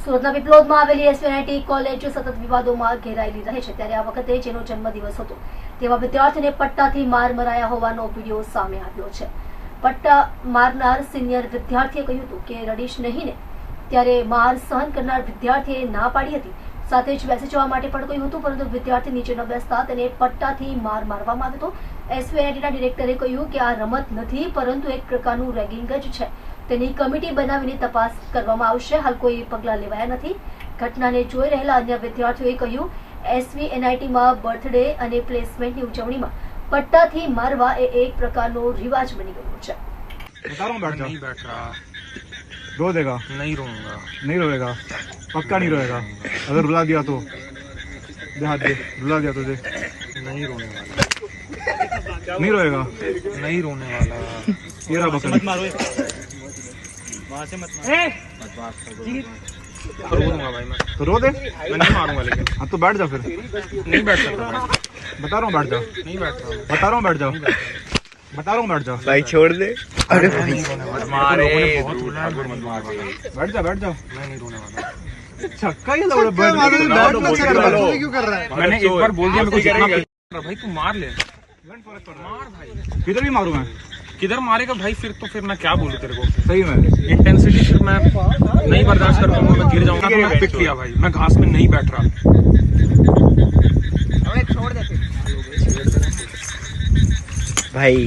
સુરતના વિપ્લોદમાં આવેલી SVIT college સતત વિવાદોમાં ઘેરાયેલી રહે છે, ત્યારે આ વખતે જેનો જન્મદિવસ હતો તેવા વિદ્યાર્થીને પટ્ટાથી માર મરાયા હોવાનો વિડીયો સામે આવ્યો છે। પટ્ટા મારનાર સિનિયર વિદ્યાર્થીએ કહ્યું હતું કે રડીશ નહીં ને, ત્યારે માર સહન કરનાર વિદ્યાર્થીએ ના પાડી હતી, સાથે જ બેસી જવા માટે પણ કહ્યું હતું, પરંતુ વિદ્યાર્થી નીચે ન બેસતા તેને પટ્ટાથી માર મારવામાં આવ્યો હતો। એસવીઆઈટીના ડિરેક્ટરે કહ્યું કે આ રમત નથી, પરંતુ એક પ્રકારનું રેગિંગ જ છે, તેની કમિટી બનાવીને તપાસ કરવામાં આવશે। હાલ કોઈ પગલાં લેવાયા નથી। ઘટનાને જોઈ રહેલા અન્ય વિદ્યાર્થીઓએ કહ્યું, એસવીએનઆઈટીમાં બર્થડે અને પ્લેસમેન્ટની ઉજવણીમાં પટ્ટાથી મારવા એ એક પ્રકારનો રિવાજ બની ગયો છે। नहीं बैठ रहा, रो देगा? नहीं रोऊंगा। नहीं रोएगा? पक्का नहीं रोएगा? अगर रुला दिया तो दे, हाथ दे। रुला दिया तो दे। नहीं रोने वाला, नहीं रोएगा? नहीं रोने वाला। ये रहा बकरी। रो दूंगा भाई मैं। तो रो दे। मैं नहीं मारूंगा, लेकिन हाँ तो बैठ जा फिर। नहीं बैठ सकता भाई। बता रहा हूँ बैठ जा। नहीं बैठ रहा हूँ। बता रहा हूँ बैठ जा। बता रहा हूँ बैठ जा। भाई छोड़ दे। अरे भाई मारे बहुत रुला है, मैं नहीं रोने वाला। बैठ जा, बैठ जा। मैं नहीं रोने वाला। छक्का ही लगा बैठ क्यों कर रहा है? मैंने एक बार बोल दिया, मेरे को जितना भाई तू मार ले, मार भाई। किधर भी मारू मैं? किधर मारेगा भाई? फिर मैं क्या बोलूं तेरे को? सही में इंटेंसिटी फिर मैं नहीं बर्दाश्त कर पाऊंगा, मैं गिर जाऊंगा। तो मैं पिक लिया भाई, मैं घास में नहीं बैठ रहा। भाई